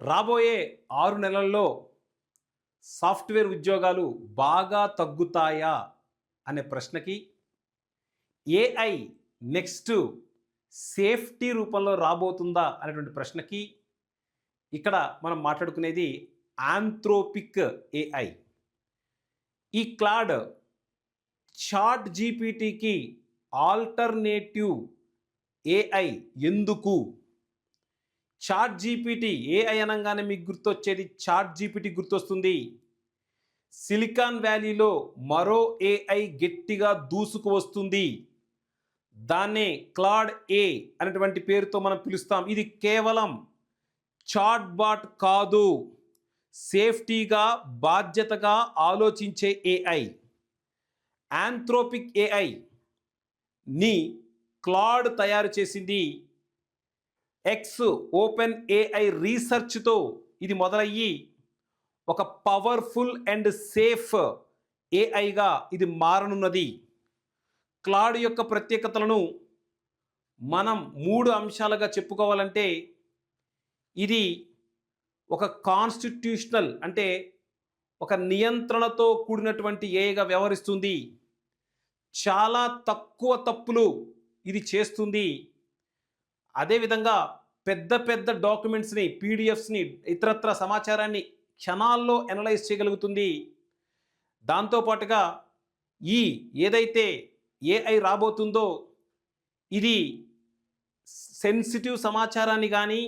రాబోయే 6 నెలల్లో సాఫ్ట్‌వేర్ ఉద్యోగాలు బాగా తగ్గుతాయా అనే ప్రశ్నకి, ఏఐ నెక్స్ట్ సేఫ్టీ రూపంలో రాబోతుందా అనేటువంటి ప్రశ్నకి ఇక్కడ మనం మాట్లాడుకునేది ఆంథ్రోపిక్ ఏఐ. ఈ క్లాడ్ చాట్ జీపీటీకి ఆల్టర్నేటివ్ ఏఐ ఎందుకు? చాట్ జీపీటీ ఏఐ అనగానే మీకు గుర్తొచ్చేది చాట్ జీపీటీ గుర్తొస్తుంది. సిలికాన్ వ్యాలీలో మరో ఏఐ గట్టిగా దూసుకు వస్తుంది. దాన్నే క్లాడ్ ఏ అనేటువంటి పేరుతో మనం పిలుస్తాం. ఇది కేవలం చాట్ బాట్ కాదు, సేఫ్టీగా బాధ్యతగా ఆలోచించే ఏఐ. ఆంథ్రోపిక్ ఏఐ ని క్లాడ్ తయారు చేసింది ఎక్స్ ఓపెన్ ఏఐ రీసెర్చ్తో ఇది మొదలయ్యి ఒక పవర్ఫుల్ అండ్ సేఫ్ ఏఐగా ఇది మారనున్నది. క్లాడ్ యొక్క ప్రత్యేకతలను మనం 3 అంశాలుగా చెప్పుకోవాలంటే, ఇది ఒక కాన్స్టిట్యూషనల్ అంటే ఒక నియంత్రణతో కూడినటువంటి ఏఐగా వ్యవహరిస్తుంది. చాలా తక్కువ తప్పులు ఇది చేస్తుంది. అదేవిధంగా పెద్ద పెద్ద డాక్యుమెంట్స్ని, పీడిఎఫ్స్ని, ఇతరత్ర సమాచారాన్ని క్షణాల్లో అనలైజ్ చేయగలుగుతుంది. దాంతోపాటుగా ఏదైతే ఏఐ రాబోతుందో ఇది సెన్సిటివ్ సమాచారాన్ని కానీ,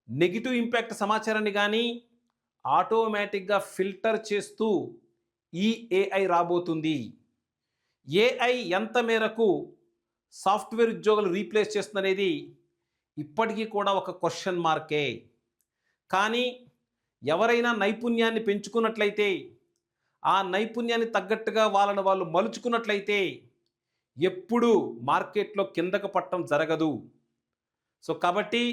నెగిటివ్ ఇంపాక్ట్ సమాచారాన్ని కానీ ఆటోమేటిక్గా ఫిల్టర్ చేస్తూ ఈ ఏఐ రాబోతుంది. ఏఐ ఎంత మేరకు సాఫ్ట్వేర్ ఉద్యోగులు రీప్లేస్ చేస్తుందనేది ఇప్పటికీ కూడా ఒక క్వశ్చన్ మార్కే. కానీ ఎవరైనా నైపుణ్యాన్ని పెంచుకున్నట్లయితే, ఆ నైపుణ్యాన్ని తగ్గట్టుగా వాళ్ళు మలుచుకున్నట్లయితే ఎప్పుడూ మార్కెట్లో కిందకు పట్టడం జరగదు. సో కాబట్టి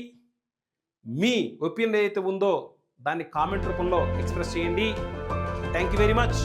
మీ ఒపీనియన్ ఏదైతే ఉందో దాన్ని కామెంట్ రూపంలో ఎక్స్ప్రెస్ చేయండి. Thank you very much.